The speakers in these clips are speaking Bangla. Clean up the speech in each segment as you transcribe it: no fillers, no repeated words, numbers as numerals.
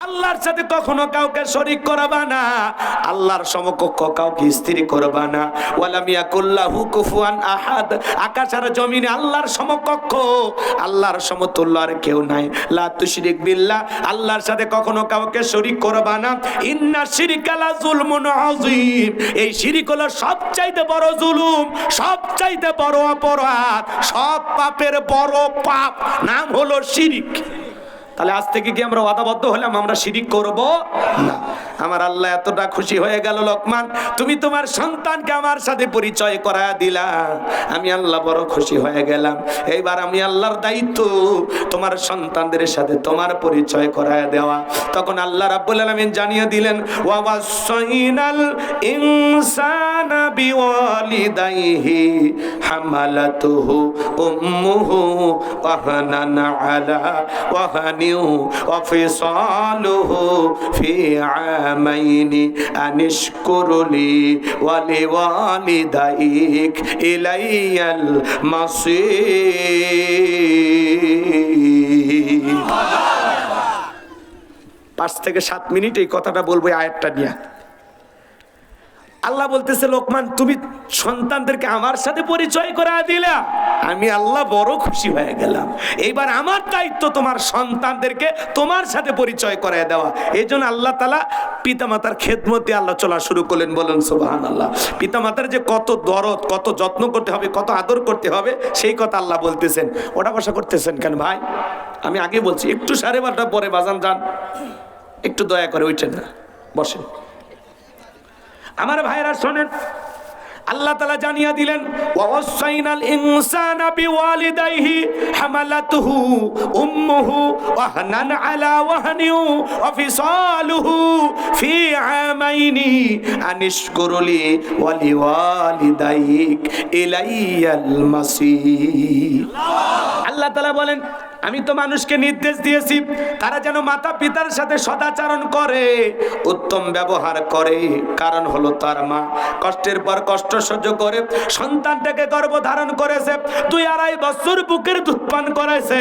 আল্লাহর সাথে কখনো কাউকে শরীক করবা না, আল্লাহর সমকক্ষ কাউকে স্ত্রী করবা না। ওয়ালাম ইয়াকুল্লাহু কুফুয়ান আহাদ, আকাশ আর জমিনে আল্লাহর সমকক্ষ, আল্লাহর সমতুল্য আর কেউ নাই। লা তুশরিক বিল্লাহ, আল্লাহর সাথে কখনো কাউকে শরীক করবা না। ইন্না শিরকা লা যুলমুন আযীম, এই শিরক হলো সবচাইতে বড় জুলুম, সবচাইতে বড় অপরাধ, সব পাপের বড় পাপ নাম হলো শিরক। তাহলে আজ থেকে কি আমরা ওয়াদাবদ্ধ হলাম আমরা শিরিক করব না? আমার আল্লাহ এতটা খুশি হয়ে গেল, লোকমান তুমি তোমার সন্তানকে আমার সাথে পরিচয় করায়া দিলা, আমি আল্লাহ বড় খুশি হয়ে গেলাম। এইবার আমি আল্লাহর দায়িত্ব তোমার সন্তানদের সাথে তোমার পরিচয় করায়া দেওয়া। তখন আল্লাহ রাব্বুল আলামিন জানিয়ে দিলেন, ওয়া ওয়াসাইনাল ইনসানা বিওয়ালিদাইহি হামালাতুহু উম্মুহু ওয়াহানান আলা ওয়াহানি وفصاله في عامين أن اشكر لي ولوالديك إلي المصير। 5 থেকে 7 মিনিট এই কথাটা বলবো আয়াতটা নিয়ে। আল্লাহ বলতেছে, লোকমান তুমি সন্তানদেরকে আমার সাথে পরিচয় করা দিলা, আমি আল্লাহ বড় খুশি হয়ে গেলাম। এইবার আমার দায়িত্ব তোমার সন্তানদেরকে তোমার সাথে পরিচয় করায় দেওয়া। এই জন্য আল্লাহ তাআলা পিতামাতার খেদমতে আল্লাহ চলা শুরু করলেন, বলেন সুবহানাল্লাহ। পিতামাতার যে কত দরদ, কত যত্ন করতে হবে, কত আদর করতে হবে, সেই কথা আল্লাহ বলতেছেন। ওটা বসা করতেছেন কেন ভাই? আমি আগে বলছি একটু 12:30 পরে বাজান যান, একটু দয়া করে উঠেন না, বসেন। আমার ভাইরা শোনেন, আল্লাহ তাআলা জানিয়ে দিলেন, ওয়াসাইনাল ইনসানা বিওয়ালিদাইহি হামালাতুহু উম্মুহু ওয়াহনান আলা ওয়াহনি ওয়া ফিসালুহু ফি আমাইনি আনিশকুরলি ওয়া লিওয়ালিদাইক ইলাইয়াল মাসির। আল্লাহ তাআলা বলেন, আমি তো মানুষকে নির্দেশ দিয়েছি তারা যেন মাতা পিতার সাথে সদাচরণ করে, উত্তম ব্যবহার করে। কারণ হলো তার মা কষ্টের পর কষ্ট সহ্য করে সন্তানটাকে গর্ভধারণ করেছে, 2-2.5 বছর বুকের দুধ পান করেছে।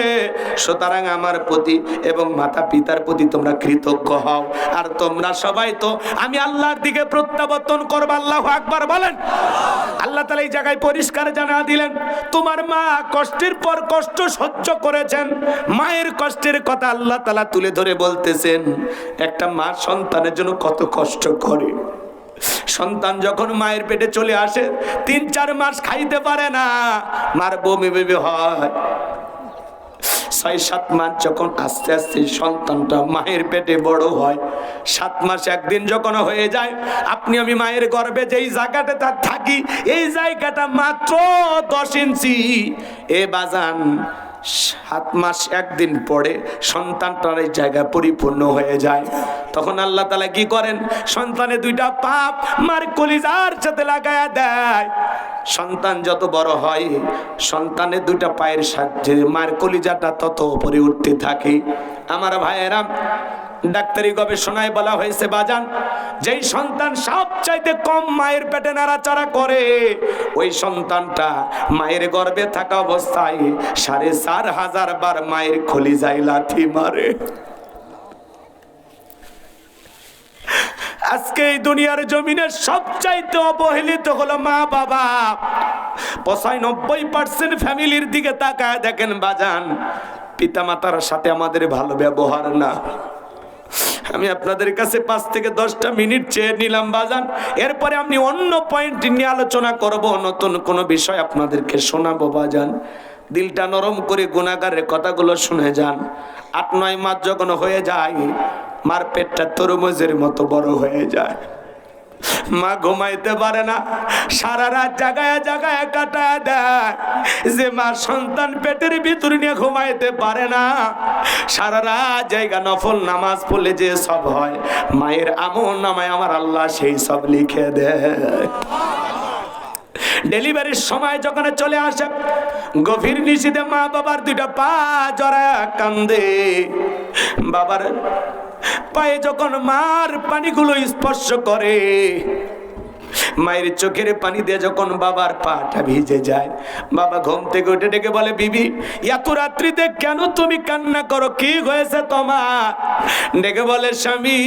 সুতরাং আমার প্রতি এবং মাতা পিতার প্রতি তোমরা কৃতজ্ঞ হও। আর তোমরা সবাই তো আমি আল্লাহর দিকে প্রত্যাবর্তন করবে। আল্লাহু আকবার বলেন। আল্লাহ তাআলা এই জায়গায় পরিষ্কার জানা দিলেন, তোমার মা কষ্টের পর কষ্ট সহ্য করেছেন। মায়ের কষ্টের কথা আল্লাহ তাআলা তুলে ধরে বলতেছেন, একটা মা সন্তানের জন্য কত কষ্ট করে। সন্তান যখন মায়ের পেটে চলে আসে 3-4 মাস খাইতে পারে না, মার বমি বেবি হয়। 6-7 মাস যখন আস্তে আস্তে সন্তানটা মায়ের পেটে বড় হয়, 7 মাস একদিন যখন হয়ে যায়, আপনি আমি মায়ের গর্ভে যেই জায়গাটা তার থাকি, এই জায়গাটা মাত্র 10 ইঞ্চি। এ বাজান 7 মাস একদিন পরে সন্তানটার এই জায়গা পরিপূর্ণ হয়ে যায়। তখন আল্লাহ তাআলা কি করেন, সন্তানের 2টা পাপ মার কলিজার সাথে লাগায়া দেয়। সন্তান যত বড় হয়, সন্তানের 2টা পায়ের সাথে মার কলিজাটা তত উপরে উঠতে থাকে। আমার ভাইয়েরা, ডাক্তারি গবেষণায় বলা হয়েছে বাজান, যেই সন্তান সবচাইতে কম মায়ের পেটে নাড়াচাড়া করে, ওই সন্তানটা মায়ের গর্ভে থাকা অবস্থায় 4,500 বার মায়ের কলিজায় লাথি মারে। আজকে এই দুনিয়ার জমিনে সবচাইতে অবহেলিত হলো মা বাবা। 95% ফ্যামিলির দিকে তাকায় দেখেন বাজান, পিতামাতার সাথে আমাদের ভালো ব্যবহার না। আমি আপনাদের কাছে 5 থেকে 10টা মিনিট চেয়ে নিলাম বাজান, এরপরে আমি অন্য পয়েন্ট নিয়ে আলোচনা করব, নতুন কোনো বিষয় আপনাদেরকে শোনাবো বাজান। দিলটা নরম করে গুনাহগারের কথাগুলো শুনে যান। 8-9 মাস যখন হয়ে যায়, মার পেটটা তরমুজের মতো বড় হয়ে যায়। মা ঘুমাইতে পারে না, সারা রাত জাগায় জাগায় কাটায় দেয়। যে মা সন্তান পেটের ভিতর নিয়ে ঘুমাইতে পারে না, সারা রাত জায়গা নফল নামাজ পড়লে যে সব হয়, মায়ের আমল নামায় আমার আল্লাহ সেই সব লিখে দেয়। ডেলিভারির সময় যখন চলে আসে, গভীর নিশীথে মা বাবার 2টা পা জড়ায় কান্দে। বাবার পায়ে যখন মার পানিগুলো স্পর্শ করে, মায়ের চোখের পানি দিয়ে যখন বাবার পাটা ভিজে যায়, বাবা ঘুম থেকে উঠে ডেকে বলে, বিবি এত রাত্রিতে কেন তুমি কান্না করো, কি হয়েছে তোমার? ডেকে বলে, স্বামী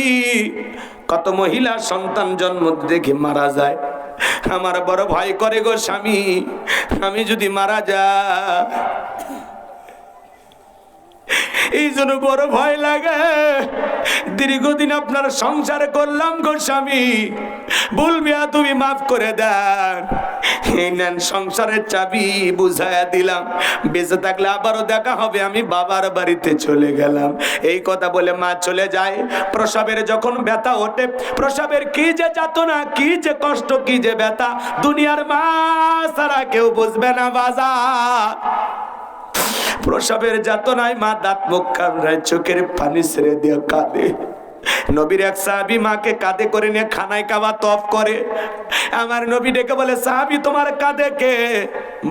কত মহিলা সন্তান জন্ম দেখে মারা যায়, আমার বড় ভয় করে গো স্বামী, আমি যদি মারা যাই এই জন্য বড় ভয় লাগে। দীর্ঘদিন আপনার সংসার করলাম গো স্বামী, বলবি তুমি মাফ করে দেন, এই নেন সংসারের চাবি, বুঝাইয়া দিলাম, বেঁচে থাকলে আবারও দেখা হবে, আমি বাবার বাড়িতে চলে গেলাম। এই কথা বলে মা চলে যায়। প্রসবের যখন ব্যথা ওঠে, প্রসবের কি যে যাতনা, কি যে কষ্ট, কি যে ব্যথা, দুনিয়ার মা ছাড়া কেউ বুঝবে না বাজার। প্রসবের যাতনায় মা দাঁত মুখ কামড়ায়, চোখের পানি ছেড়ে দিয়ে কাঁদে। নবীর এক সাহাবী মাকে কাঁধে করে নিয়ে খানায় কাবা তফ করে। আমার নবী ডেকে বলে, সাহাবী তোমার কাঁধে কে?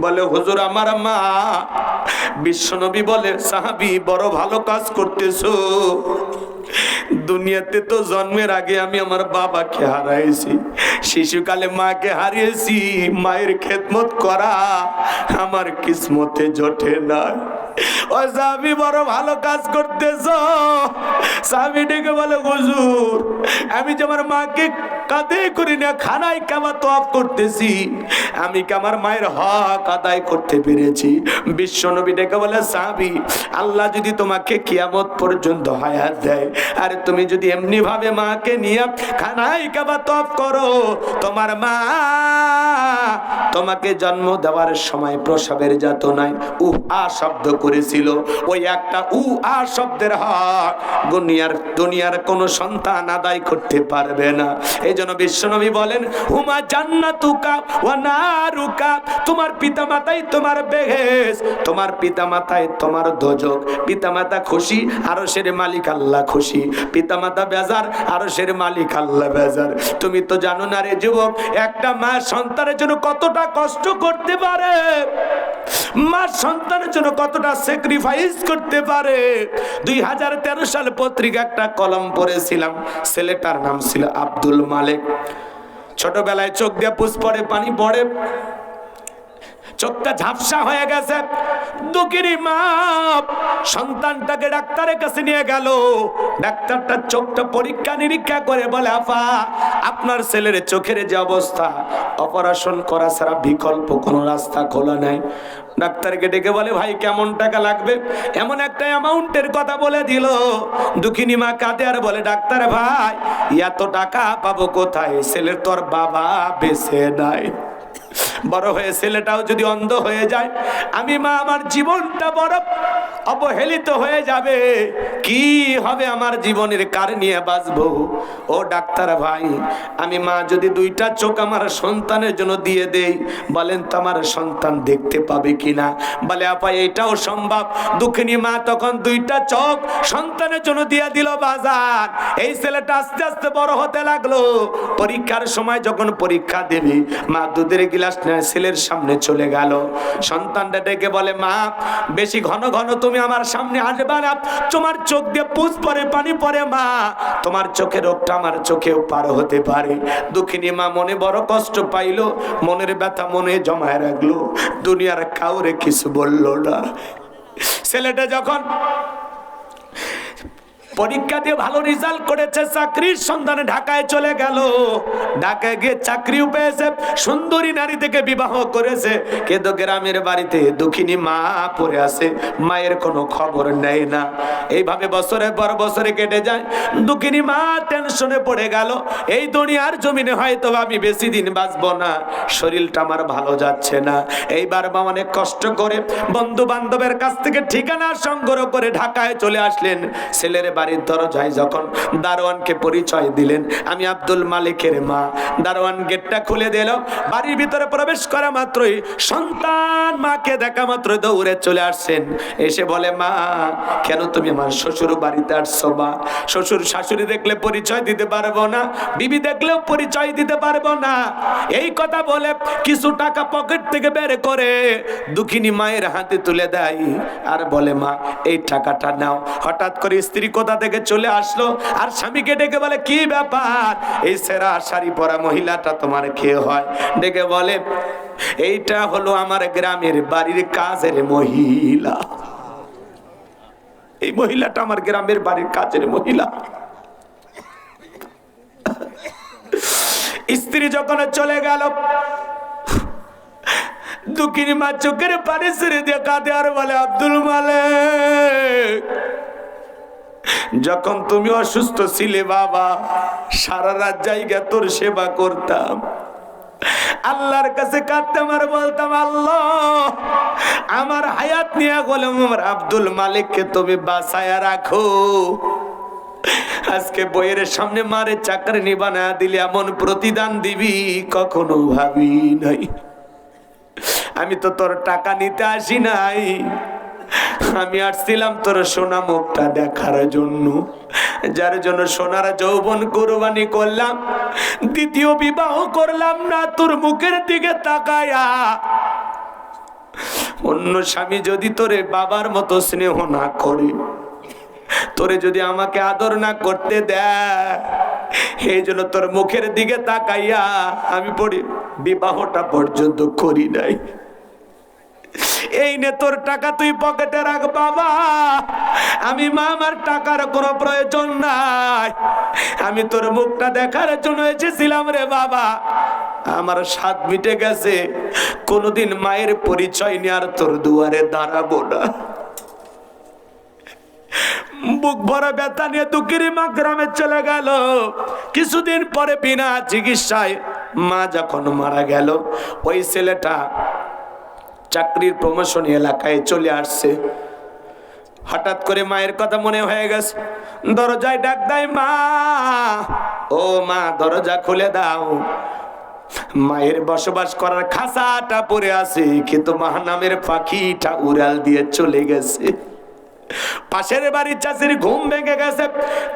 বলে, হুজুর আমার মা। বিশ্ব নবী বলে, সাহাবী বড় ভালো কাজ করতেছো, দুনিয়াতে তো জন্মের আগে আমি আমার বাবাকে হারাইছি, শিশুকালে মাকে হারিয়েছি, মায়ের খেদমত করা আমার কিসমতে জোটে না। ও সাহাবী বড় ভালো কাজ করতেছো। সাহাবী ডেকে বলে, হুজুর আমি যে আমার মাকে কাঁধে করে না খানায় কাবা তওয়াফ করতেছি, আমি কি আমার মায়ের হক আদায় করতে পেরেছি? বিশ্ব নবী ডেকে বলে, সাহাবী আল্লাহ যদি তোমাকে কিয়ামত পর্যন্ত হায়াত দেয়, আর তুমি যদি এমনি ভাবে মাকে নিয়ে খানায় কাবা তওয়াফ করো, তোমার মা তোমাকে জন্ম দেওয়ার সময় প্রসবের যাতনায় আ শব্দ করেছিল, ওই একটা আ শব্দের হক দুনিয়ার কোন সন্তান আদায় করতে পারবে না। এই জন্য বিশ্বনবী বলেন, হুমা জান্নাতুকা ওয়া নারুকা, তোমার পিতামাতাই তোমার বেহেশ, তোমার পিতামাতাই তোমার দোজখ। পিতামাতা খুশি, আরশের মালিক আল্লাহ খুশি, পিতামাতা বেজার, আরশের মালিক আল্লাহ বেজার। তুমি তো জানো না রে যুবক, একটা মা সন্তানের জন্য কতটা কষ্ট করতে পারে, মা সন্তানের জন্য কতটা স্যাক্রিফাইস করতে পারে। 2013 সাল পত্রিকা একটা কলম পড়েছিলাম, ছেলেটার নাম ছিল আব্দুল মালিক। ছোটবেলায় চোখ দিয়ে পুষ পড়ে, পানি পড়ে, চোখটা ঝাপসা হয়ে গেছে। দুঃখিনী মা সন্তানটাকে ডাক্তারের কাছে নিয়ে গেল। ডাক্তারটা চোখটা পরীক্ষা নিরীক্ষা করে বলে, আফা আপনার ছেলের চোখের যে অবস্থা, অপারেশন করা ছাড়া বিকল্প কোনো রাস্তা খোলা নাই। ডাক্তারকে ডেকে বলে, ভাই কেমন টাকা লাগবে? এমন একটা অ্যামাউন্টের কথা বলে দিল। দুঃখিনী মা কাঁদে আর বলে, ডাক্তার ভাই এত টাকা পাবো কোথায়? ছেলের তোর বাবা বেঁচে নাই, বড় হয়ে ছেলেটাও যদি অন্ধ হয়ে যায়, আমি মা আমার জীবনটা বড় অবহেলিত হয়ে যাবে, কি হবে আমার জীবনের, কার নিয়ে বাঁচবো? ও ডাক্তার ভাই, আমি মা যদি দুইটা চোখ আমার সন্তানের জন্য দিয়ে দেই, বলেন তো আমার সন্তান দেখতে পাবে কিনা? বলে, আপা এটাও সম্ভব। দুঃখিনী মা তখন দুইটা চোখ সন্তানের জন্য দিয়ে দিল বাজার। এই ছেলেটা আস্তে আস্তে বড় হতে লাগলো। পরীক্ষার সময় যখন পরীক্ষা দেবে, মা দুধের গিলাস নিয়ে ছেলের সামনে চলে গেল। সন্তানটা ডেকে বলে, মা বেশি ঘন ঘন তুমি আমার সামনে আসবে না, তোমার চোখ দিয়ে পুষ পরে, পানি পরে, মা তোমার চোখের রোগটা আমার চোখেও পার হতে পারে। দুঃখিনী মা মনে বড় কষ্ট পাইলো, মনের ব্যথা মনে জমায় রাখলো, দুনিয়ার কাউরে কিছু বলল না। ছেলেটা যখন পরীক্ষা দিয়ে ভালো রেজাল্ট করেছে, চাকরির সন্ধানে ঢাকায় চলে গেল। ঢাকায় গিয়ে চাকরিও পেয়েছে, সুন্দরী নারী থেকে বিবাহ করেছে, কিন্তু গ্রামের বাড়িতে দুঃখিনী মা পড়ে আছে, মায়ের কোনো খবর নেয় না। এইভাবে বছরের পর বছরে কেটে যায়। দুঃখিনী মা টেনশনে পড়ে গেল, এই দুনিয়ার জমিনে হয়তো আমি বেশি দিন বাঁচবো না, শরীরটা আমার ভালো যাচ্ছে না। এইবার মা অনেক কষ্ট করে বন্ধু বান্ধবের কাছ থেকে ঠিকানা সংগ্রহ করে ঢাকায় চলে আসলেন। ছেলের বাড়ির দরজায় যখন দারোয়ানকে পরিচয় দিলেন, আমি আব্দুল মালিকের মা, দারোয়ান গেটটা খুলে দিল। বাড়ির ভিতরে প্রবেশ করা মাত্রই সন্তান মাকে দেখা মাত্র দৌড়ে চলে আসছেন। এসে বলে, মা কেন তুমি আমার শ্বশুর বাড়িতে আসছো? মা শ্বশুর শাশুড়ি দেখলে পরিচয় দিতে পারবো না, বিবি দেখলেও পরিচয় দিতে পারবো না। এই কথা বলে কিছু টাকা পকেট থেকে বের করে দুঃখিনী মায়ের হাতে তুলে দেয় আর বলে, মা এই টাকাটা নাও। হঠাৎ করে স্ত্রী কোথা কোথা থেকে চলে আসলো, আর স্বামীকে ডেকে বলে কি ব্যাপার, এই ছেঁড়া শাড়ি পরা মহিলাটা তোমার কে হয়? ডেকে বলে এইটা হলো আমার গ্রামের বাড়ির কাজের মহিলা, এই মহিলাটা আমার গ্রামের বাড়ির কাজের মহিলা। স্ত্রী যখন চলে গেল, দুঃখিনী মা চোখের পানি ছেড়ে দিয়ে কাঁদে আর বলে আব্দুল মালিক, যখন তুমি অসুস্থ ছিলে বাবা, সারা রাত জায়গা তোর সেবা করতাম, আল্লাহর কাছে কাঁদতাম আর বলতাম আল্লাহ আমার হায়াত নিয়ে বললাম আমার আব্দুল মালিককে তুমি বাঁচায়া রাখো। আজকে বইয়ের সামনে মারে চাকরি বানায়া দিলে এমন প্রতিদান দিবি কখনো ভাবি নাই। আমি তো তোর টাকা নিতে আসি নাই, আমি আসছিলাম তোর সোনা মুখটা দেখার জন্য, যার জন্য সোনার যৌবন কুরবানি করলাম, দ্বিতীয় বিবাহ করলাম না তোর মুখের দিকে তাকায়া। অন্য স্বামী যদি তোরে বাবার মতো স্নেহ না করে, তোরে যদি আমাকে আদর না করতে দেয়, এই জন্য তোর মুখের দিকে তাকাইয়া আমি পড়ি বিবাহটা পর্যন্ত করি নাই। এই নে তোর টাকা তুই পকেটে রাখ বাবা, আমি মা আমার টাকার কোনো প্রয়োজন নাই, আমি তোর মুখটা দেখার জন্য এসেছিলাম রে বাবা, আমার স্বাদ মিটে গেছে, কোনোদিন মায়ের পরিচয় নিয়ে আর তোর দুয়ারে দাঁড়াবো না। বুক ভরা ব্যথা নিয়ে দুঃখের মা গ্রামে চলে গেল। কিছুদিন পরে বিনা চিকিৎসায় মা যখন মারা গেল, ওই ছেলেটা চাকরির প্রমোশন এলাকায় চলে আসছে। হঠাৎ করে মায়ের কথা মনে হয়ে গেছে, দরজায় ডাক দেয় মা, ও মা দরজা খুলে দাও। মায়ের বসবাস করার খাঁচাটা পড়ে আছে, কিন্তু মা নামের পাখিটা উড়াল দিয়ে চলে গেছে। পাশের বাড়ির চাষির ঘুম ভেঙে গেছে,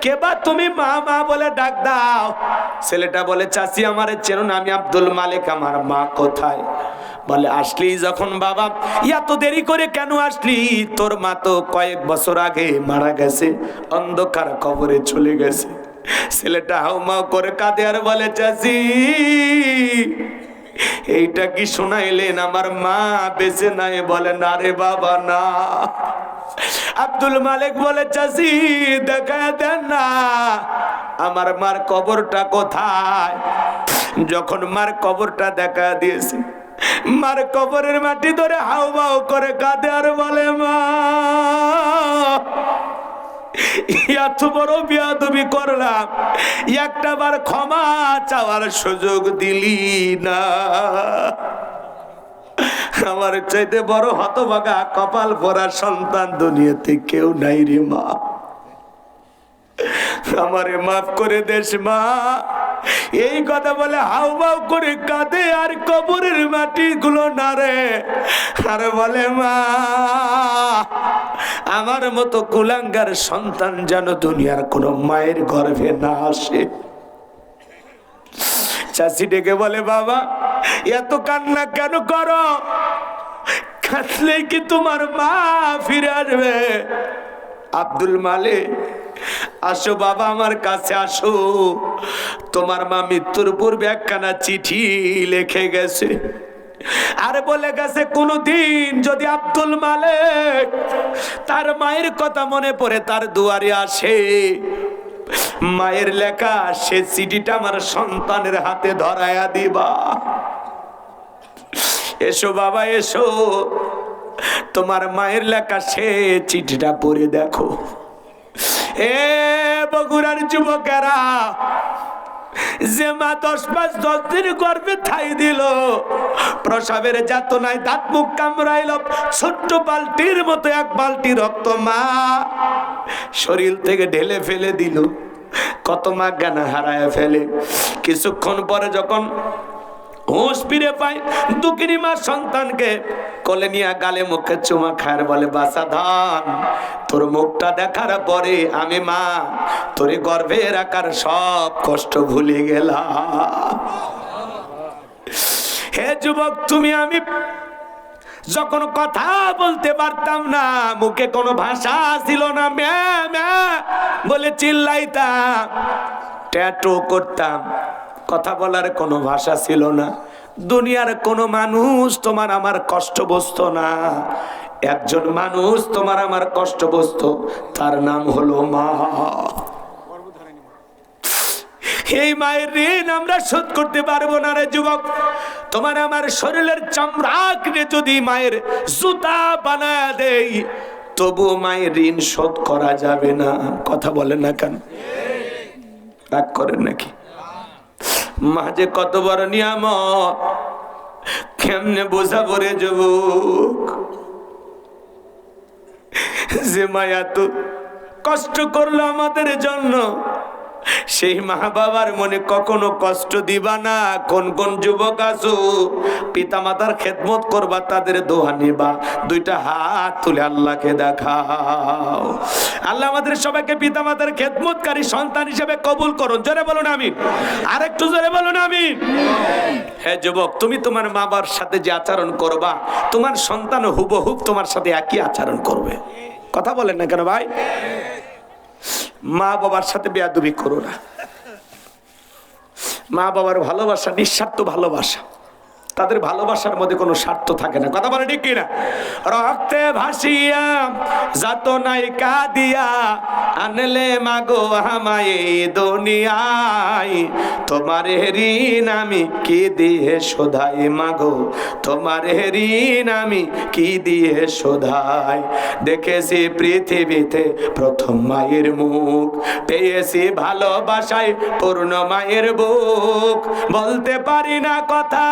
কে বা তুমি? মা মা বলে ডাক দাও। ছেলেটা বলে চাষি আমারে চেনো না, আমি আব্দুল মালিক, আমার মা কোথায়? বলে আসলি যখন বাবা, এত দেরি করে কেন আসলি? তোর মা তো কয়েক বছর আগে মারা গেছে, অন্ধকার কবরে চলে গেছে। ছেলেটা হাউমাউ করে কাঁদে আর বলে চাচি এইটা কি শোনাইলেন, আমার মা বেঁচে নাই? বলে না রে বাবা না। আব্দুল মালিক বলে চাচি দেখা দেন না আমার মার কবরটা কোথায়? যখন মার কবরটা দেখা দিয়েছে, মার কবরের মাটি ধরে হাউমাউ করে কাঁদে আর বলে মা এত বড় বিয়াদবি করলাম, একটা বার ক্ষমা চাওয়ার সুযোগ দিলি না। আমার চাইতে বড় হতভাগা কপাল পরা সন্তান দুনিয়াতে কেউ নাই রে মা, আমারে মাফ করে দেশ মা। এই কথা বলে হাউমাউ করে কাঁদে আর কবরের মাটি গুলো নাড়ে আর বলে মা আমার মতো কুলাঙ্গার সন্তান যেন দুনিয়ার কোন মায়ের গর্ভে না আসে। চাচি ডেকে বলে বাবা এত কান্না কেন করো? কাঁদলে কি তোমার মা ফিরে আসবে? আব্দুল মালিক আসো বাবা, আমার কাছে আসো, তোমার মা মৃত্যুর পূর্বে একখানা চিঠি লিখে গেছে, আর বলে গেছে কোনদিন যদি আব্দুল মালিক তার মায়ের কথা মনে পড়ে তার দুয়ারে আসে, মায়ের লেখা সে চিঠিটা আমার সন্তানের হাতে ধরায়া দিবা। এসো বাবা এসো, তোমার মায়ের লেখা সে চিঠিটা পড়ে দেখো। এ বগুড়ার যুবকেরা, যে মা 10 মাস 10 দিন গর্ভে ঠাই দিল, প্রসবের যাতনায় দাঁত মুখ কামড়াইল, ছোট্ট বালতির মতো এক বালতি রক্ত মা শরীর থেকে ঢেলে ফেলে দিল। কত মা জ্ঞান হারায় ফেলে। কিছুক্ষণ পরে যখন হুঁশ ফিরে পায়, দুঃখিনী মা সন্তানকে কোলে নিয়ে গালে মুখে চুমা খায়, বলে বাসা ধান, তোর মুখটা দেখার পরে আমি মা তোরে গর্ভে রাখার সব কষ্ট ভুলে গেলাম। হে যুবক, তুমি আমি যখন কথা বলতে পারতাম না, মুখে কোনো ভাষা ছিল না, ম্যা ম্যা বলে চিল্লাইতাম, ট্যাটু করতাম, কথা বলার কোনো ভাষা ছিল না। দুনিয়ার কোনো মানুষ তোমার আমার কষ্ট বুঝতো না। একজন মানুষ তোমার আমার কষ্ট বুঝতো, তার নাম হলো মা। এই মায়ের ঋণ আমরা শোধ করতে পারবো না রে যুবক। তোমার আমার শরীরের চামড়াকে যদি মায়ের জুতা বানায় দেই, তবু মায়ের ঋণ শোধ করা যাবে না। কথা বলেন না কেন? রাগ করেন নাকি? মা যে কত বড় নিয়ামত, কেমনে বোঝাবো রে যুবক? যে মায়া তো কষ্ট করলো আমাদের জন্য, সেই মা বাবার মনে কখনো কষ্ট দিবা না। কোন কোন যুবক আছো পিতা মাতার খেদমত করবা, তাদের দোয়া নিবা, দুইটা হাত তুলে আল্লাহকে দেখাও। আল্লাহ আমাদের সবাইকে পিতা মাতার খেদমতকারী সন্তান হিসেবে কবুল করুন। জোরে বলুন আমিন। আরেকটু জোরে বলুন আমিন। হ্যাঁ যুবক, তুমি তোমার মা বাবার সাথে যে আচরণ করবা, তোমার সন্তান হুবহুব তোমার সাথে একই আচরণ করবে। কথা বলেন না কেন ভাই? মা বাবার সাথে বেয়াদবি করো না। মা বাবার ভালোবাসা নিঃস্বার্থ ভালোবাসা, তাদের ভালোবাসার মধ্যে কোনো স্বার্থ থাকে না। কথা বলে ঠিক কিনা? রক্তে ভাসিয়া যাত নাই কাঁদিয়া আনলে মাগো আমায় দুনিয়ায়, তোমার ঋণ আমি কি দিয়ে শোধাই মাগো, তোমার ঋণ আমি কি দিয়ে শোধাই। দেখেছি পৃথিবীতে প্রথম মায়ের মুখ, পেয়েছি ভালোবাসায় পূর্ণ মায়ের বুক। বলতে পারি না কথা,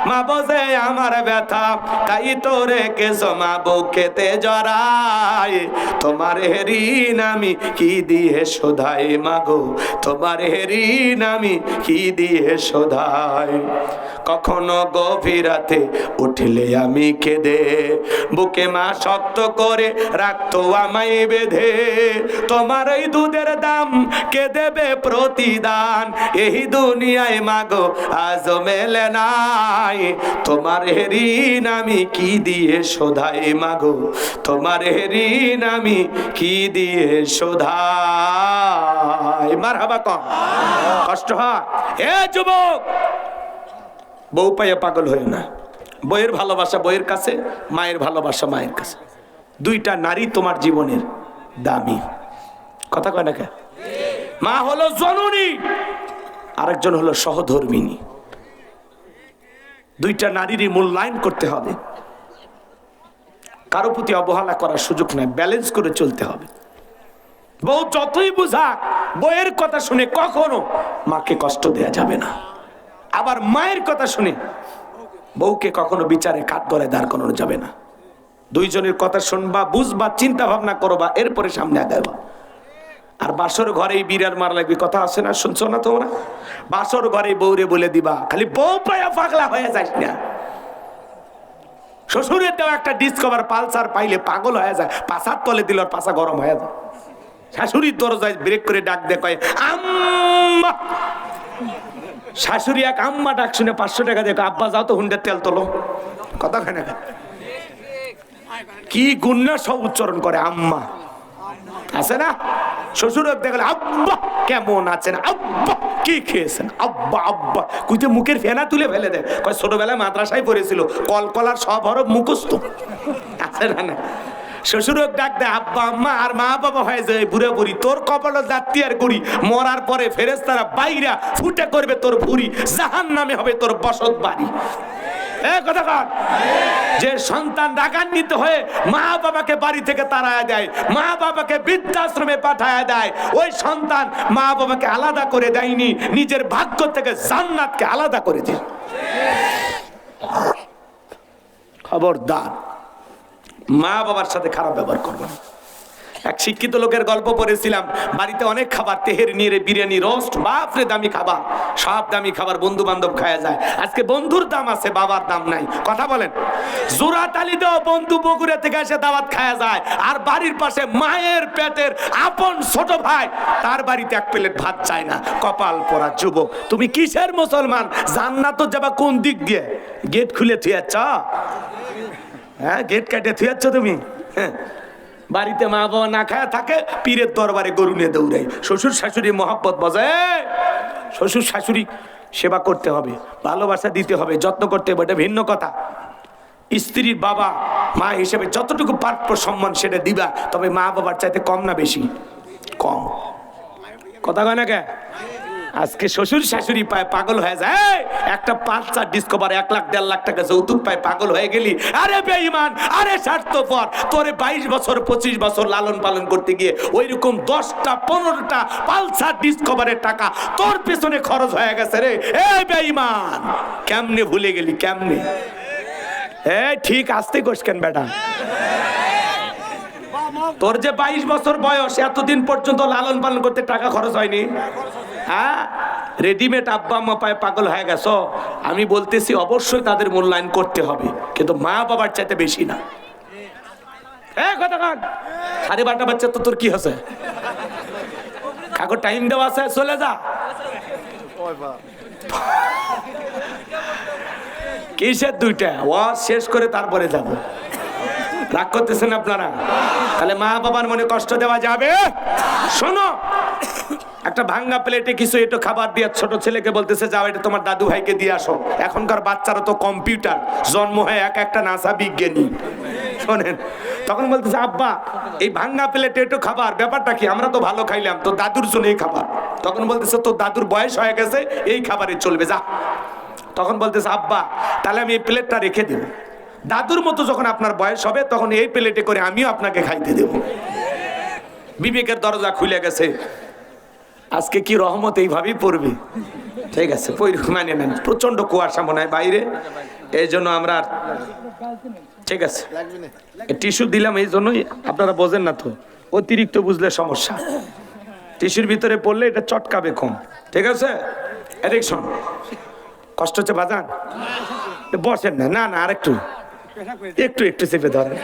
মা বোঝে আমার ব্যথা, তাই তো রেখেছো মা বুকেতে জড়াই। তোমার ঋণ আমি কি দিয়ে শোধাই মাগো, তোমার ঋণ আমি কি দিয়ে শোধাই। কখনো গভীর রাতে উঠলে আমি কেঁদে, বুকে মা শক্ত করে রাখতো আমায় বেঁধে। তোমার এই দুধের দাম কে দেবে প্রতিদান, এই দুনিয়ায় মাগো আজ মেলে নাই। তোমার ঋণ আমি কি দিয়ে শোধাই মাগো, তোমার ঋণ আমি কি দিয়ে শোধাই। মারহাবা কম কষ্ট হয়। এ যুবক, বউ পাইয়া পাগল হয়ে না। বইয়ের ভালোবাসা বইয়ের কাছে, মায়ের ভালোবাসা মায়ের কাছে। দুইটা নারী তোমার জীবনের দামি। কথা কয় না কে? মা হলো জননী, আরেকজন হলো সহধর্মিনী। দুইটা নারীরই মূল্যায়ন করতে হবে। কারো প্রতি অবহেলা করার সুযোগ নাই, ব্যালেন্স করে চলতে হবে। বউ যতই বুঝা, বইয়ের কথা শুনে কখনো মাকে কষ্ট দেয়া যাবে না। আবার মায়ের কথা শুনে বউকে কখনো বিচারে কাঠগড়ায় দাঁড় করানো যাবে না। দুইজনের কথা শুনবা, বুঝবা, চিন্তা ভাবনা করবা, এরপরে সামনে আগাবা। আর বাসর ঘরে বিড়াল মার লাগবে, কথা আছে না? শুনছো না তোমরা? বাসর ঘরে বউরে বলে দিবা, খালি বউ পায়া পাগলা হয়ে যাস না। শ্বশুরের দেওয়া একটা ডিসকভার পালসার পাইলে পাগল হয়ে যায়, পাশার তলে দিল আর পাশা গরম হয়ে যায়। শাশুড়ির দরজায় ব্রেক করে ডাক দে, কয় আম্মা। শাশুড়ি এক আম্মা ডাক শুনে 500 টাকা দেখো, আব্বা যাও তো হুন্ডের তেল তোলো। কথা খায় না? কি গুন্না সব উচ্চারণ করে আম্মা, আছে না? শ্বশুর দেখলে আব্বা কেমন আছেন, আব্বা কি খেয়েছেন, আব্বা আব্বা কুইতে মুখের ফেনা তুলে ফেলে দেয়। কয় ছোটবেলায় মাদ্রাসায় পড়েছিল, কলকলার সব হরফ মুখস্থ, আছে না? না, শ্বশুর ডাক দেয় আব্বা আম্মা, আর মা বাবা হয়ে যায় বুড়ে বুড়ি। তোর কপাল জাতি আর গুড়ি, মরার পরে ফেরেশতারা বাইরা ফুটে করবে তোর ভুড়ি, জাহান্নামে হবে তোর বসত বাড়ি। যে সন্তান রাগান্বিত হয়ে মা বাবাকে বাড়ি থেকে তাড়ায় দেয়, মা বাবাকে বৃদ্ধাশ্রমে পাঠায় দেয়, ওই সন্তান মা বাবাকে আলাদা করে দেয়নি, নিজের ভাগ্য থেকে জান্নাতকে আলাদা করে দেয়। খবরদার, মা বাবার সাথে খারাপ ব্যবহার করবেন। এক শিক্ষিত লোকের গল্প পড়েছিলাম, বাড়িতে অনেক খাবার, তেহের নিয়ে বিরিয়ানি, রোস্ট, বাপরে দামি খাবার, সব দামি খাবার বন্ধু বান্ধব খাওয়া যায়। আজকে বন্ধুর দাম আছে, বাবার দাম নাই। কথা বলেন, জোড়াতালিতেও বন্ধু বগুড়া থেকে এসে দাওয়াত খাওয়া যায়, আর বাড়ির পাশে মায়ের পেটের আপন ছোট ভাই, তার বাড়িতে এক প্লেট ভাত চায় না। কপাল পোড়া যুবক, তুমি কিসের মুসলমান? জান্নাত যাবা কোন দিক দিয়ে? গেট খুলে থুয়েছ? হ্যাঁ, গেট কাটে থুয়াচ্ছ তুমি। হ্যাঁ, বাড়িতে মা বাবা না খায় থাকে, পীরের দরবারে গরু নিয়ে দৌড়াই। শ্বশুর শাশুড়ি মহব্বত বজায়, শ্বশুর শাশুড়ি সেবা করতে হবে, ভালোবাসা দিতে হবে, যত্ন করতে হবে, এটা ভিন্ন কথা। স্ত্রীর বাবা মা হিসেবে যতটুকু প্রাপ্য সম্মান সেটা দিবা, তবে মা বাবার চাইতে কম না বেশি? কম। কথা কয় না কে? আজকে শ্বশুর শাশুড়ি পায় পাগল হয়ে যায়, একটা 5-4 ডিসকভার 1 লাখ 1.5 লাখ টাকা যৌতুক পায় পাগল হয়ে গেলি। আরে বেঈমান, আরে স্বার্থপর, তোরে 22 বছর 25 বছর লালন পালন করতে গিয়ে ওইরকম 10টা 15টা পালসার ডিসকভারের টাকা তোর পেছনে খরচ হয়ে গেছে রে। এই বেঈমান, কেমনে ভুলে গেলি? কেমনে? ঠিক আসতে কোস কেন বেটা? তোর যে 22 বছর বয়স, এতদিন পর্যন্ত লালন পালন করতে টাকা খরচ হয়নি? হ্যাঁ, রেডিমেড আব্বা আম্মা পায় পাগল হয়ে গেছো। আমি বলতেছি অবশ্যই তাদের মূল্যায়ন করতে হবে, কিন্তু মা বাবার চাইতে বেশি না। কথা কান 12:30 বাচ্চা তো তোর কি হচ্ছে? কাকু টাইম দেওয়া আছে, চলে যা। কিসের 2টা? ওয়াজ শেষ করে তারপরে যাব। রাগ করতেছেন আপনারা? তাহলে মা বাবার মনে কষ্ট দেওয়া যাবে? শোনো, একটা ভাঙ্গা প্লেটে কিছু একটু খাবার দিয়ে ছোট ছেলেকে বলতেছে, যাও এটা তোমার দাদু ভাইকে দিয়ে আসো। এখনকার বাচ্চারা তো কম্পিউটার, জন্ম হয় একটা নাসা বিজ্ঞানী। শোনেন, তখন বলতেছে, আব্বা এই ভাঙ্গা প্লেটে একটু খাবার, ব্যাপারটা কি? আমরা তো ভালো খাইলাম, তো দাদুর জন্য এই খাবার। তখন বলতেছে, তোর দাদুর বয়স হয়ে গেছে, এই খাবারে চলবে, যা। তখন বলতেছে, আব্বা তাহলে আমি এই প্লেটটা রেখে দেব, দাদুর মতো যখন আপনার বয়স হবে তখন এই প্লেটে করে আমিও আপনাকে খাইতে দেব। বিবেকের দরজা খুলে গেছে। আজকে কি রহমত এইভাবেই পড়বে? ঠিক আছে, মানে নেন, প্রচন্ড কুয়াশা মনে হয় বাইরে, এই জন্য আমরা, ঠিক আছে টিস্যু দিলাম, এই জন্যই আপনারা বোঝেন না তো, অতিরিক্ত বুঝলে সমস্যা। টিস্যুর ভিতরে পড়লে এটা চটকাবে কম, ঠিক আছে? এডিকশন কষ্ট হচ্ছে বাজান, বসেন না, না না, আরেকটু একটু চেপে ধরেন।